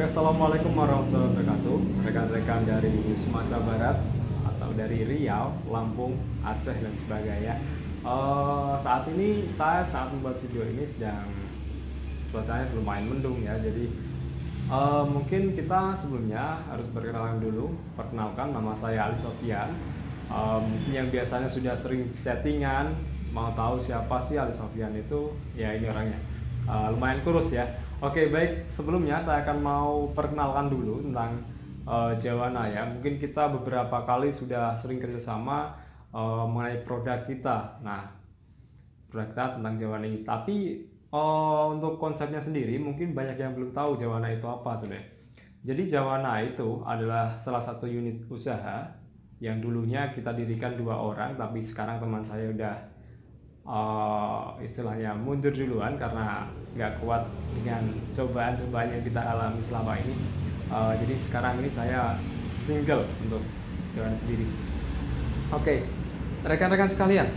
Baik, assalamualaikum warahmatullahi wabarakatuh. Rekan-rekan dari Sumatera Barat atau dari Riau, Lampung, Aceh dan sebagainya. Saat ini saya saat membuat video ini sedang cuacanya lumayan mendung ya. Jadi mungkin kita sebelumnya harus berkenalan dulu. Perkenalkan, nama saya Ali Sofyan. Mungkin yang biasanya sudah sering chattingan, mau tahu siapa sih Ali Sofyan itu? Ya ini orangnya. Lumayan kurus ya. Oke, baik, sebelumnya saya akan mau perkenalkan dulu tentang Jawana ya. Mungkin kita beberapa kali sudah sering kerjasama mengenai produk kita. Nah, produk kita tentang Jawana ini. Tapi untuk konsepnya sendiri mungkin banyak yang belum tahu Jawana itu apa sebenarnya. Jadi Jawana itu adalah salah satu unit usaha yang dulunya kita dirikan 2 orang, tapi sekarang teman saya udah istilahnya mundur duluan karena nggak kuat dengan cobaan-cobaan yang kita alami selama ini. Jadi sekarang ini saya single untuk Jawana sendiri. Oke, rekan-rekan sekalian,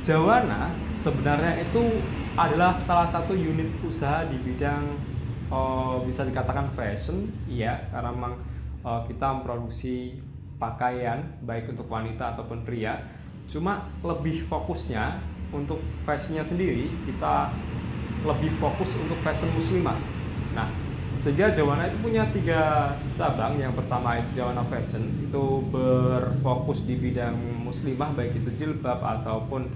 Jawana sebenarnya itu adalah salah satu unit usaha di bidang bisa dikatakan fashion, iya, karena memang kita memproduksi pakaian baik untuk wanita ataupun pria. Cuma lebih fokusnya untuk fashionnya sendiri, kita lebih fokus untuk fashion muslimah. Nah, sehingga Jawana itu punya 3 cabang. Yang pertama itu Jawana Fashion, itu berfokus di bidang muslimah, baik itu jilbab ataupun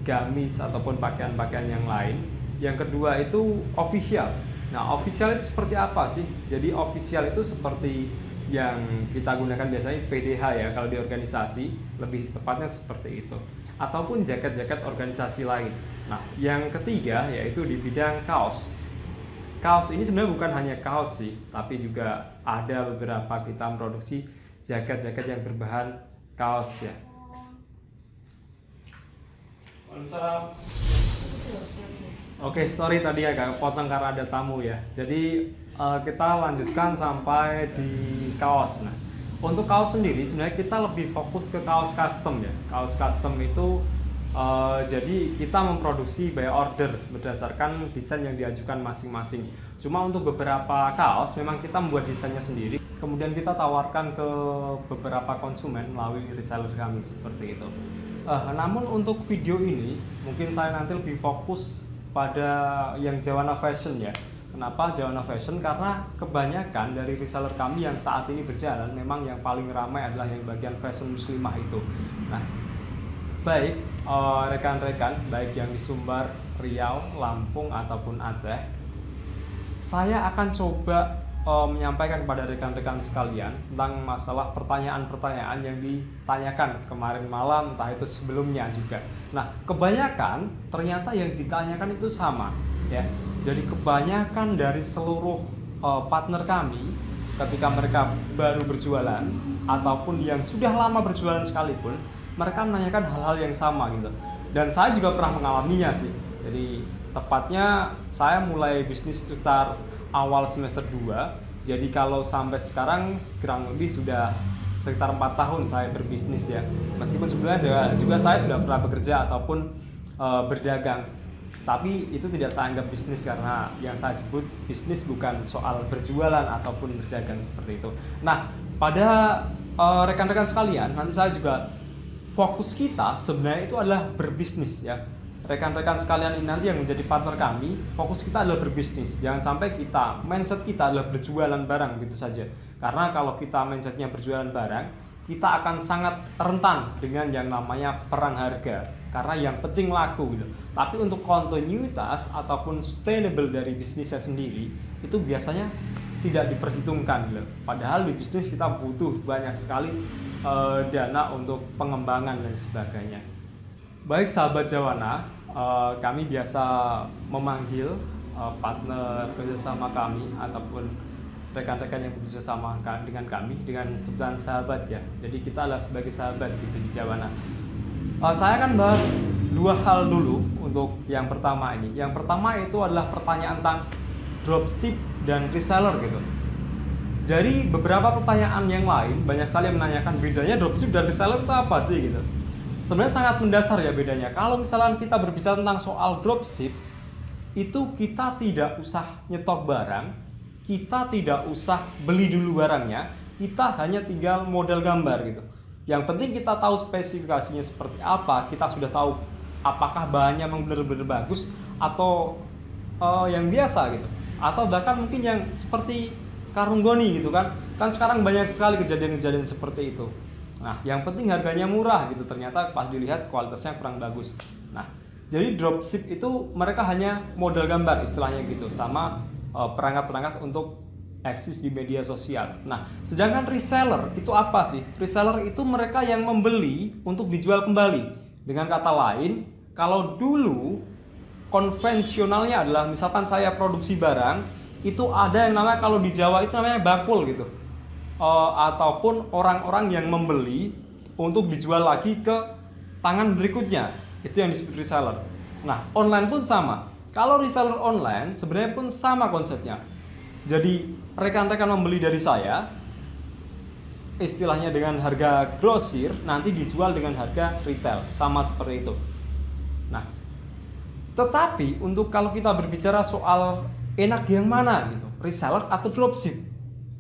gamis ataupun pakaian-pakaian yang lain. Yang kedua itu official. Nah, official itu seperti apa sih? Jadi official itu seperti yang kita gunakan biasanya PDH ya, kalau di organisasi lebih tepatnya seperti itu, ataupun jaket-jaket organisasi lain. Nah, yang ketiga yaitu di bidang kaos. Kaos ini sebenarnya bukan hanya kaos sih, tapi juga ada beberapa kita memproduksi jaket-jaket yang berbahan kaos ya. Waalaikumsalam. Oke, sorry tadi agak potong karena ada tamu ya. Jadi kita lanjutkan sampai di kaos. Nah, untuk kaos sendiri sebenarnya kita lebih fokus ke kaos custom ya. Kaos custom itu jadi kita memproduksi by order berdasarkan desain yang diajukan masing-masing. Cuma untuk beberapa kaos memang kita membuat desainnya sendiri, kemudian kita tawarkan ke beberapa konsumen melalui reseller kami seperti itu. Namun untuk video ini mungkin saya nanti lebih fokus pada yang Jawana Fashion ya. Kenapa Jawana Fashion? Karena kebanyakan dari reseller kami yang saat ini berjalan memang yang paling ramai adalah yang bagian fashion muslimah itu. Nah, baik rekan-rekan, baik yang di Sumbar, Riau, Lampung ataupun Aceh, saya akan coba menyampaikan kepada rekan-rekan sekalian tentang masalah pertanyaan-pertanyaan yang ditanyakan kemarin malam, entah itu sebelumnya juga. Nah, kebanyakan ternyata yang ditanyakan itu sama ya. Jadi kebanyakan dari seluruh partner kami ketika mereka baru berjualan ataupun yang sudah lama berjualan sekalipun, mereka menanyakan hal-hal yang sama gitu. Dan saya juga pernah mengalaminya sih. Jadi tepatnya saya mulai bisnis itu start awal semester 2. Jadi kalau sampai sekarang kurang lebih sudah sekitar 4 tahun saya berbisnis ya. Meskipun sebenarnya juga saya sudah pernah bekerja ataupun berdagang. Tapi itu tidak saya anggap bisnis karena yang saya sebut bisnis bukan soal berjualan ataupun berdagang seperti itu. Nah, pada rekan-rekan sekalian, nanti saya juga fokus kita sebenarnya itu adalah berbisnis ya. Rekan-rekan sekalian ini nanti yang menjadi partner kami, fokus kita adalah berbisnis. Jangan sampai mindset kita adalah berjualan barang gitu saja. Karena kalau kita mindsetnya berjualan barang, kita akan sangat rentan dengan yang namanya perang harga. Karena yang penting laku gitu. Tapi untuk kontinuitas ataupun sustainable dari bisnisnya sendiri, itu biasanya tidak diperhitungkan gitu. Padahal di bisnis kita butuh banyak sekali dana untuk pengembangan dan sebagainya. Baik sahabat Jawana, kami biasa memanggil partner kerjasama kami ataupun rekan-rekan yang bekerja sama dengan kami dengan sebutan sahabat ya. Jadi kita adalah sebagai sahabat gitu di Jawana. Saya akan bahas 2 hal dulu untuk yang pertama ini. Yang pertama itu adalah pertanyaan tentang dropship dan reseller gitu. Jadi beberapa pertanyaan yang lain banyak sekali yang menanyakan bedanya dropship dan reseller itu apa sih gitu. Sebenarnya sangat mendasar ya bedanya. Kalau misalnya kita berbicara tentang soal dropship, itu kita tidak usah nyetok barang, kita tidak usah beli dulu barangnya, kita hanya tinggal modal gambar gitu. Yang penting kita tahu spesifikasinya seperti apa, kita sudah tahu apakah bahannya memang benar-benar bagus atau yang biasa gitu, atau bahkan mungkin yang seperti karung goni gitu kan sekarang banyak sekali kejadian-kejadian seperti itu. Nah, yang penting harganya murah gitu, ternyata pas dilihat kualitasnya kurang bagus. Nah, jadi dropship itu mereka hanya modal gambar istilahnya gitu, sama perangkat-perangkat untuk eksis di media sosial. Nah, sedangkan reseller itu apa sih? Reseller itu mereka yang membeli untuk dijual kembali. Dengan kata lain, kalau dulu konvensionalnya adalah misalkan saya produksi barang, itu ada yang namanya, kalau di Jawa itu namanya bakul gitu. Ataupun orang-orang yang membeli untuk dijual lagi ke tangan berikutnya. Itu yang disebut reseller. Nah, online pun sama. Kalau reseller online sebenarnya pun sama konsepnya. Jadi rekan-rekan membeli dari saya, istilahnya dengan harga grosir, nanti dijual dengan harga retail, sama seperti itu. Nah, tetapi untuk kalau kita berbicara soal enak yang mana gitu, reseller atau dropship,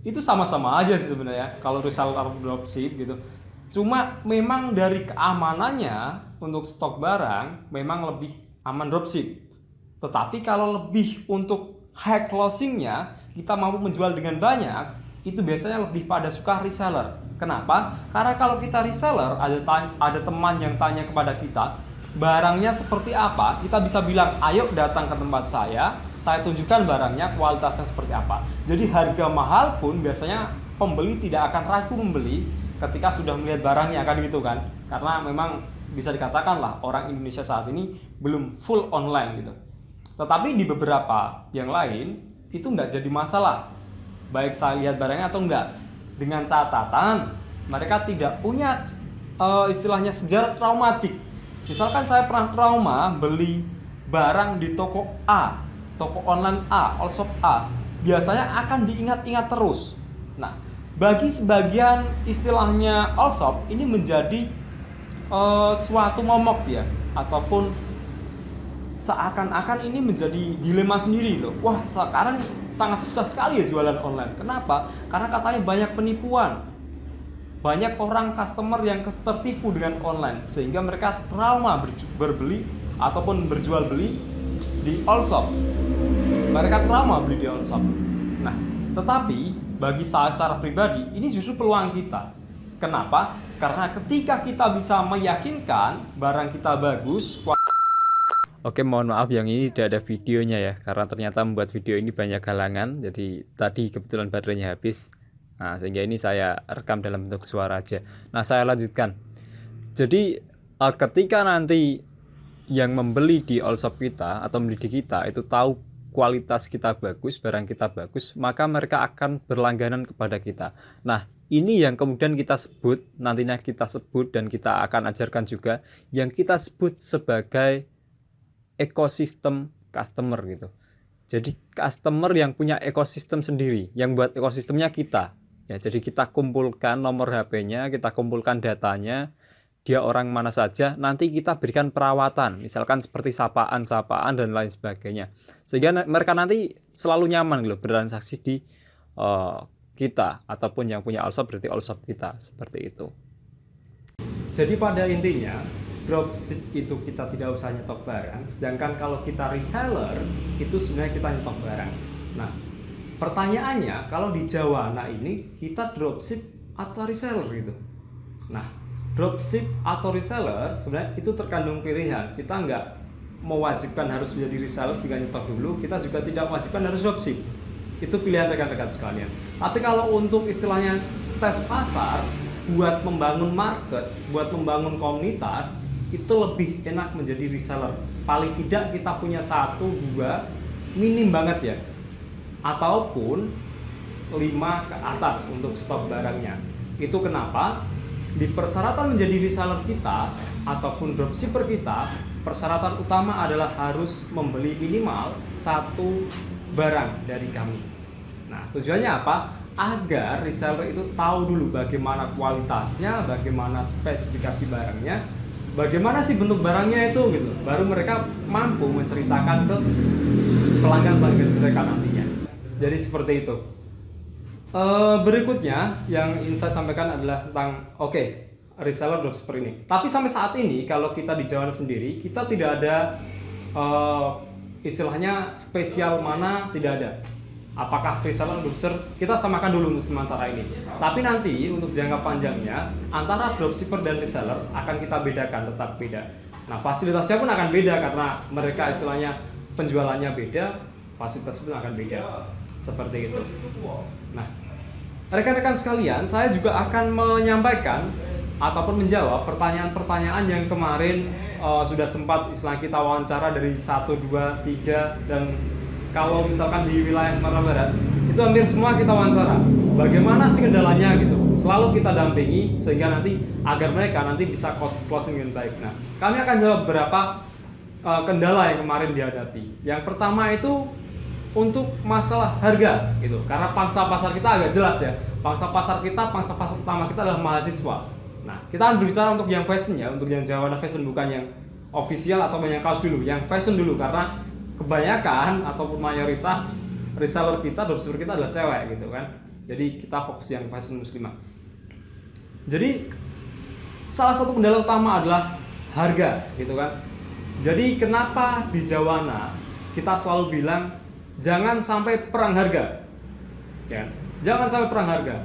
itu sama-sama aja sih sebenarnya kalau reseller atau dropship gitu. Cuma memang dari keamanannya untuk stok barang memang lebih aman dropship. Tetapi kalau lebih untuk high closingnya, kita mampu menjual dengan banyak, itu biasanya lebih pada suka reseller. Kenapa? Karena kalau kita reseller, ada teman yang tanya kepada kita, barangnya seperti apa, kita bisa bilang, ayo datang ke tempat saya tunjukkan barangnya, kualitasnya seperti apa. Jadi harga mahal pun biasanya pembeli tidak akan ragu membeli ketika sudah melihat barangnya, kan gitu kan. Karena memang bisa dikatakan lah, orang Indonesia saat ini belum full online gitu. Tetapi di beberapa yang lain itu nggak jadi masalah, baik saya lihat barangnya atau enggak, dengan catatan mereka tidak punya istilahnya sejarah traumatik. Misalkan saya pernah trauma beli barang di toko A, toko online A, allshop A, biasanya akan diingat-ingat terus. Nah, bagi sebagian istilahnya allshop ini menjadi suatu momok ya, ataupun seakan-akan ini menjadi dilema sendiri loh. Wah, sekarang sangat susah sekali ya jualan online. Kenapa? Karena katanya banyak penipuan. Banyak orang customer yang tertipu dengan online, sehingga mereka trauma berbeli ataupun berjual beli di allshop. Mereka trauma beli di allshop. Nah, tetapi bagi saya secara pribadi, ini justru peluang kita. Kenapa? Karena ketika kita bisa meyakinkan barang kita bagus. Oke, mohon maaf yang ini tidak ada videonya ya, karena ternyata membuat video ini banyak halangan. Jadi tadi kebetulan baterainya habis. Nah, sehingga ini saya rekam dalam bentuk suara aja. Nah, saya lanjutkan. Jadi ketika nanti yang membeli di allshop kita atau membeli di kita itu tahu kualitas kita bagus, barang kita bagus, maka mereka akan berlangganan kepada kita. Nah, ini yang kemudian kita sebut, nantinya kita sebut dan kita akan ajarkan juga, yang kita sebut sebagai ekosistem customer gitu. Jadi customer yang punya ekosistem sendiri, yang buat ekosistemnya kita. Ya, jadi kita kumpulkan nomor HP-nya, kita kumpulkan datanya, dia orang mana saja, nanti kita berikan perawatan, misalkan seperti sapaan dan lain sebagainya. Sehingga mereka nanti selalu nyaman gitu bertransaksi di kita, ataupun yang punya allshop berarti allshop kita, seperti itu. Jadi pada intinya dropship itu kita tidak usah nyetok barang, sedangkan kalau kita reseller itu sebenarnya kita nyetok barang. Nah, pertanyaannya kalau di Jawa, nah ini kita dropship atau reseller gitu. Nah, dropship atau reseller sebenarnya itu terkandung pilihan. Kita nggak mewajibkan harus menjadi reseller sehingga nyetok dulu, kita juga tidak mewajibkan harus dropship. Itu pilihan rekan-rekan sekalian. Tapi kalau untuk istilahnya tes pasar, buat membangun market, buat membangun komunitas, itu lebih enak menjadi reseller. Paling tidak kita punya 1, 2, minim banget ya, ataupun 5 ke atas untuk stok barangnya. Itu kenapa di persyaratan menjadi reseller kita ataupun dropshipper kita, persyaratan utama adalah harus membeli minimal 1 barang dari kami. Nah, tujuannya apa? Agar reseller itu tahu dulu bagaimana kualitasnya, bagaimana spesifikasi barangnya, bagaimana sih bentuk barangnya itu gitu. Baru mereka mampu menceritakan ke pelanggan-pelanggan mereka nantinya. Jadi seperti itu. Berikutnya yang ingin saya sampaikan adalah tentang reseller dropshipper ini. Tapi sampai saat ini kalau kita di Jawana sendiri, kita tidak ada istilahnya spesial mana, tidak ada. Apakah reseller dropshipper, kita samakan dulu untuk sementara ini. Tapi nanti untuk jangka panjangnya antara dropshipper dan reseller akan kita bedakan, tetap beda. Nah, fasilitasnya pun akan beda karena mereka istilahnya penjualannya beda, fasilitas pun akan beda. Seperti itu. Nah, rekan-rekan sekalian, saya juga akan menyampaikan ataupun menjawab pertanyaan-pertanyaan yang kemarin sudah sempat istilah kita wawancara dari 1, 2, 3, dan kalau misalkan di wilayah Sumatera Barat itu hampir semua kita wawancara. Bagaimana sih kendalanya gitu? Selalu kita dampingi sehingga nanti agar mereka nanti bisa closing dengan baik. Nah, kami akan jawab beberapa kendala yang kemarin dihadapi. Yang pertama itu untuk masalah harga gitu, karena pangsa pasar kita agak jelas ya. Pangsa pasar utama kita adalah mahasiswa. Nah, kita akan berbicara untuk yang fashion ya, untuk yang Jawana fashion, bukan yang official atau yang kaos dulu, yang fashion dulu, karena kebanyakan ataupun mayoritas reseller kita, dropshipper kita adalah cewek gitu kan. Jadi kita fokus yang fashion muslimah. Jadi salah satu kendala utama adalah harga gitu kan. Jadi kenapa di Jawana kita selalu bilang jangan sampai perang harga, ya, jangan sampai perang harga.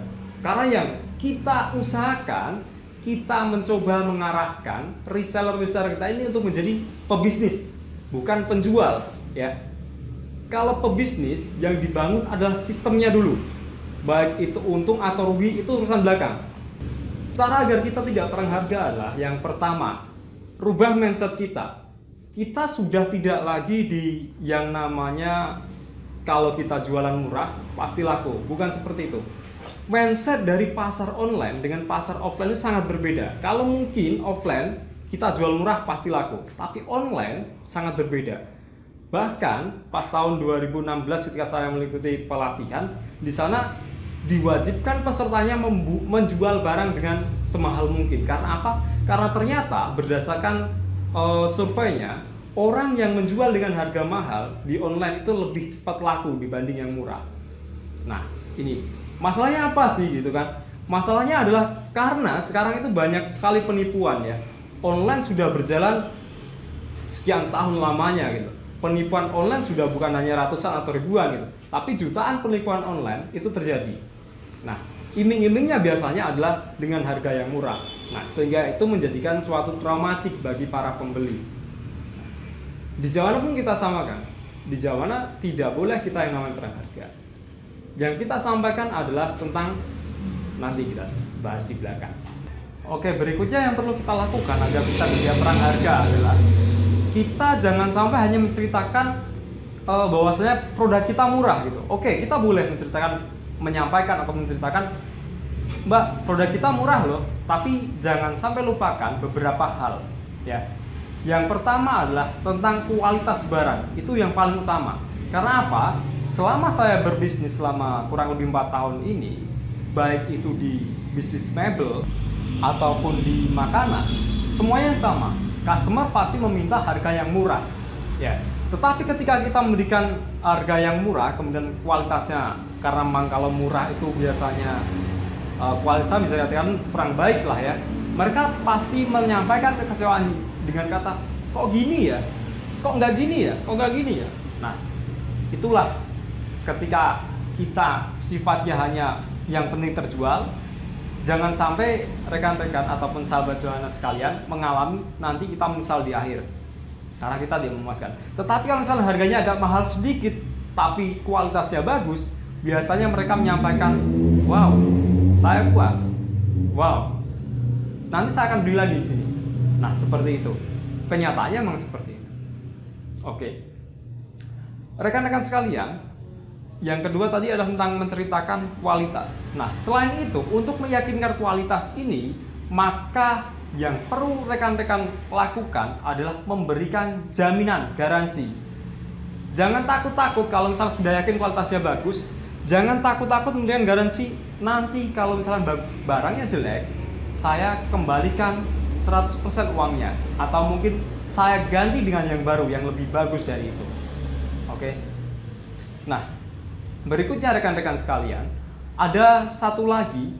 Karena yang kita usahakan, kita mencoba mengarahkan reseller kita ini untuk menjadi pebisnis, bukan penjual, ya. Kalau pebisnis yang dibangun adalah sistemnya dulu, baik itu untung atau rugi itu urusan belakang. Cara agar kita tidak perang harga adalah yang pertama, rubah mindset kita. Kita sudah tidak lagi di yang namanya kalau kita jualan murah pasti laku, bukan seperti itu. Mindset dari pasar online dengan pasar offline itu sangat berbeda. Kalau mungkin offline kita jual murah pasti laku, tapi online sangat berbeda. Bahkan pas tahun 2016 ketika saya mengikuti pelatihan, di sana diwajibkan pesertanya menjual barang dengan semahal mungkin. Karena apa? Karena ternyata berdasarkan surveinya, orang yang menjual dengan harga mahal di online itu lebih cepat laku dibanding yang murah. Nah, ini masalahnya apa sih gitu kan? Masalahnya adalah karena sekarang itu banyak sekali penipuan ya. Online sudah berjalan sekian tahun lamanya gitu. Penipuan online sudah bukan hanya ratusan atau ribuan gitu, tapi jutaan penipuan online itu terjadi. Nah, iming-imingnya biasanya adalah dengan harga yang murah. Nah, sehingga itu menjadikan suatu traumatik bagi para pembeli. Di Jawana pun kita samakan. Di Jawana tidak boleh kita yang namanya perang harga. Yang kita sampaikan adalah tentang, nanti kita bahas di belakang. Oke, berikutnya yang perlu kita lakukan agar kita tidak perang harga adalah kita jangan sampai hanya menceritakan bahwasanya produk kita murah gitu. Oke, kita boleh menyampaikan atau menceritakan, Mbak, produk kita murah loh, tapi jangan sampai lupakan beberapa hal ya. Yang pertama adalah tentang kualitas barang, itu yang paling utama. Karena apa? Selama saya berbisnis selama kurang lebih 4 tahun ini, baik itu di bisnis mebel ataupun di makanan, semuanya sama. Customer pasti meminta harga yang murah, ya. Tetapi ketika kita memberikan harga yang murah, kemudian kualitasnya, karena memang kalau murah itu biasanya kualitasnya bisa dikatakan kurang baik lah ya. Mereka pasti menyampaikan kekecewaan dengan kata, kok gini ya? Kok nggak gini ya? Kok nggak gini ya? Nah, itulah ketika kita sifatnya hanya yang penting terjual, jangan sampai rekan-rekan ataupun sahabat Jawana sekalian mengalami nanti kita menyesal di akhir. Karena kita tidak memuaskan. Tetapi kalau misalnya harganya agak mahal sedikit, tapi kualitasnya bagus, biasanya mereka menyampaikan, wow, saya puas. Wow, nanti saya akan beli lagi di sini. Nah, seperti itu. Kenyataannya memang seperti itu. Oke. Rekan-rekan sekalian, yang kedua tadi adalah tentang menceritakan kualitas. Nah, selain itu, untuk meyakinkan kualitas ini, maka yang perlu rekan-rekan lakukan adalah memberikan jaminan, garansi. Jangan takut-takut kalau misalnya sudah yakin kualitasnya bagus, jangan takut-takut kemudian garansi nanti kalau misalnya barangnya jelek, saya kembalikan 100% uangnya, atau mungkin saya ganti dengan yang baru yang lebih bagus dari itu. Oke. Nah, Berikutnya rekan-rekan sekalian, ada satu lagi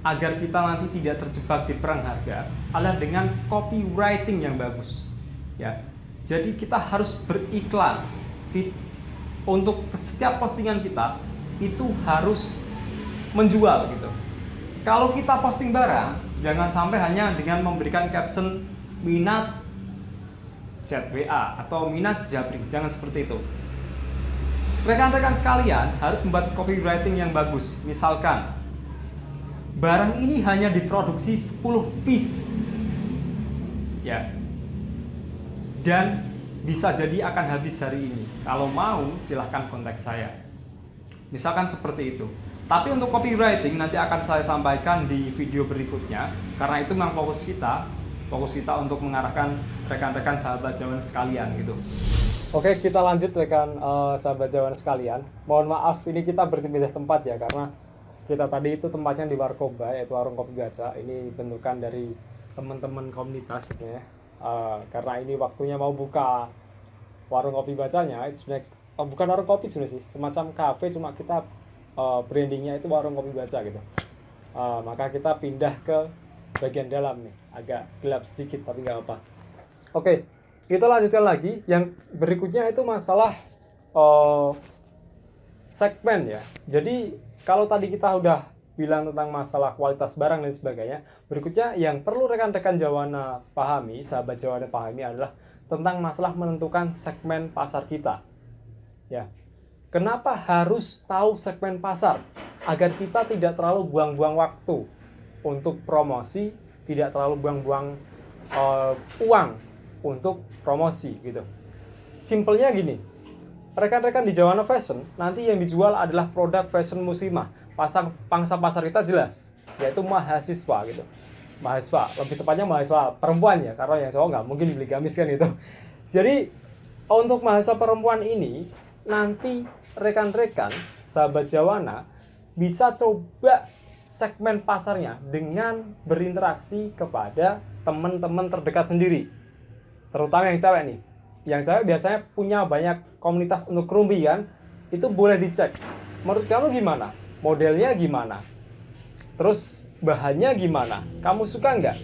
agar kita nanti tidak terjebak di perang harga adalah dengan copywriting yang bagus. Ya, jadi kita harus beriklan untuk setiap postingan kita itu harus menjual gitu. Kalau kita posting barang, jangan sampai hanya dengan memberikan caption minat chat WA atau minat japri, jangan seperti itu. Rekan-rekan sekalian harus membuat copywriting yang bagus. Misalkan barang ini hanya diproduksi 10 piece. Ya. Dan bisa jadi akan habis hari ini. Kalau mau silahkan kontak saya. Misalkan seperti itu. Tapi untuk copywriting nanti akan saya sampaikan di video berikutnya. Karena itu memang fokus kita untuk mengarahkan rekan-rekan sahabat Jawan sekalian gitu. Oke, kita lanjut rekan sahabat Jawan sekalian. Mohon maaf ini kita berpindah tempat ya, karena kita tadi itu tempatnya di Warkoba, yaitu warung kopi baca. Ini bentukan dari teman-teman komunitas ya. Karena ini waktunya mau buka warung kopi bacanya, itu sebenarnya bukan warung kopi sebenarnya sih, semacam kafe, cuma kita brandingnya itu warung kopi baca gitu. Maka kita pindah ke bagian dalam nih, agak gelap sedikit tapi nggak apa. Oke, kita lanjutkan lagi. Yang berikutnya itu masalah segmen ya. Jadi kalau tadi kita udah bilang tentang masalah kualitas barang dan sebagainya, berikutnya yang perlu rekan-rekan Jawana pahami, sahabat Jawana pahami adalah tentang masalah menentukan segmen pasar kita. Ya. Kenapa harus tahu segmen pasar? Agar kita tidak terlalu buang-buang waktu untuk promosi, tidak terlalu buang-buang uang untuk promosi gitu. Simpelnya gini, rekan-rekan di Jawana Fashion, nanti yang dijual adalah produk fashion muslimah. Pangsa pasar kita jelas, yaitu mahasiswa gitu. Mahasiswa, lebih tepatnya mahasiswa perempuan ya, karena yang cowok nggak mungkin beli gamis kan itu. Jadi untuk mahasiswa perempuan ini, nanti rekan-rekan sahabat Jawana bisa coba segmen pasarnya dengan berinteraksi kepada teman-teman terdekat sendiri, terutama yang cewek nih. Yang cewek biasanya punya banyak komunitas untuk kerumbi kan, itu boleh dicek. Menurut kamu gimana? Modelnya gimana? Terus bahannya gimana? Kamu suka nggak?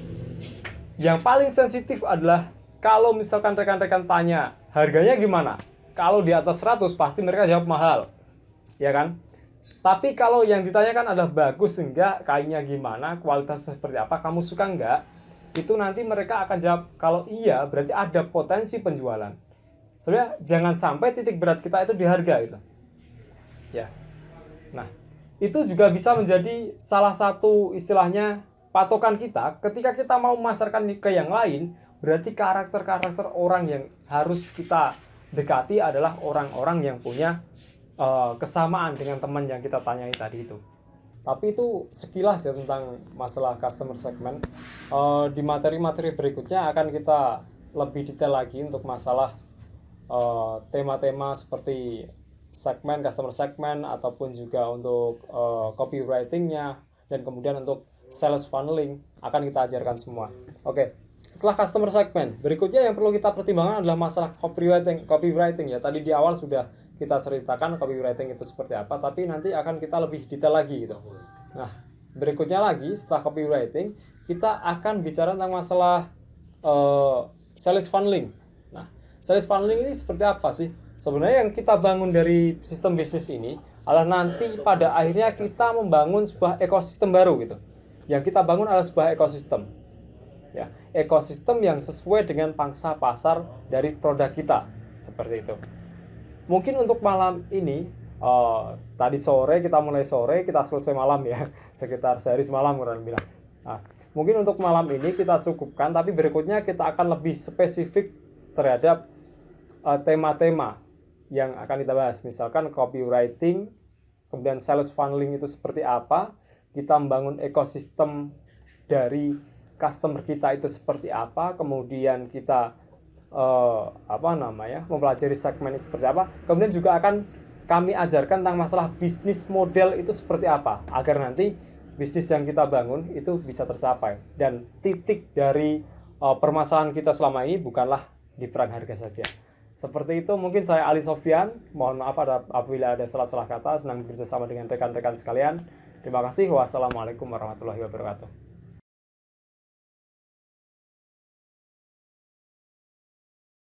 Yang paling sensitif adalah kalau misalkan rekan-rekan tanya harganya gimana? Kalau di atas 100 pasti mereka jawab mahal, ya kan? Tapi kalau yang ditanyakan adalah bagus enggak, kainnya gimana, kualitasnya seperti apa, kamu suka enggak? Itu nanti mereka akan jawab kalau iya, berarti ada potensi penjualan. Sebenarnya jangan sampai titik berat kita itu di harga itu. Ya. Nah, itu juga bisa menjadi salah satu istilahnya patokan kita ketika kita mau memasarkan ke yang lain. Berarti karakter-karakter orang yang harus kita dekati adalah orang-orang yang punya kesamaan dengan teman yang kita tanyai tadi itu. Tapi itu sekilas ya tentang masalah customer segment. Di materi-materi berikutnya akan kita lebih detail lagi untuk masalah tema-tema seperti segmen, customer segment, ataupun juga untuk copywriting-nya, dan kemudian untuk sales funneling akan kita ajarkan semua. Oke, setelah customer segment, berikutnya yang perlu kita pertimbangkan adalah masalah copywriting ya. Tadi di awal sudah kita ceritakan copywriting itu seperti apa, tapi nanti akan kita lebih detail lagi gitu. Nah, berikutnya lagi setelah copywriting, kita akan bicara tentang masalah sales funneling. Nah, sales funneling ini seperti apa sih? Sebenarnya yang kita bangun dari sistem bisnis ini adalah nanti pada akhirnya kita membangun sebuah ekosistem baru gitu. Yang kita bangun adalah sebuah ekosistem. Ya, ekosistem yang sesuai dengan pangsa pasar dari produk kita. Seperti itu. Mungkin untuk malam ini, tadi sore kita mulai sore, kita selesai malam ya. Sekitar sehari semalam kurang bilang. Nah, mungkin untuk malam ini kita cukupkan, tapi berikutnya kita akan lebih spesifik terhadap tema-tema yang akan kita bahas. Misalkan copywriting, kemudian sales funneling itu seperti apa, kita membangun ekosistem dari customer kita itu seperti apa, kemudian kita mempelajari segmen ini seperti apa, kemudian juga akan kami ajarkan tentang masalah bisnis model itu seperti apa, agar nanti bisnis yang kita bangun itu bisa tercapai. Dan titik dari permasalahan kita selama ini bukanlah di perang harga saja. Seperti itu mungkin saya Ali Sofyan. Mohon maaf apabila ada salah-salah kata. Senang bekerja sama dengan rekan-rekan sekalian. Terima kasih. Wassalamualaikum warahmatullahi wabarakatuh.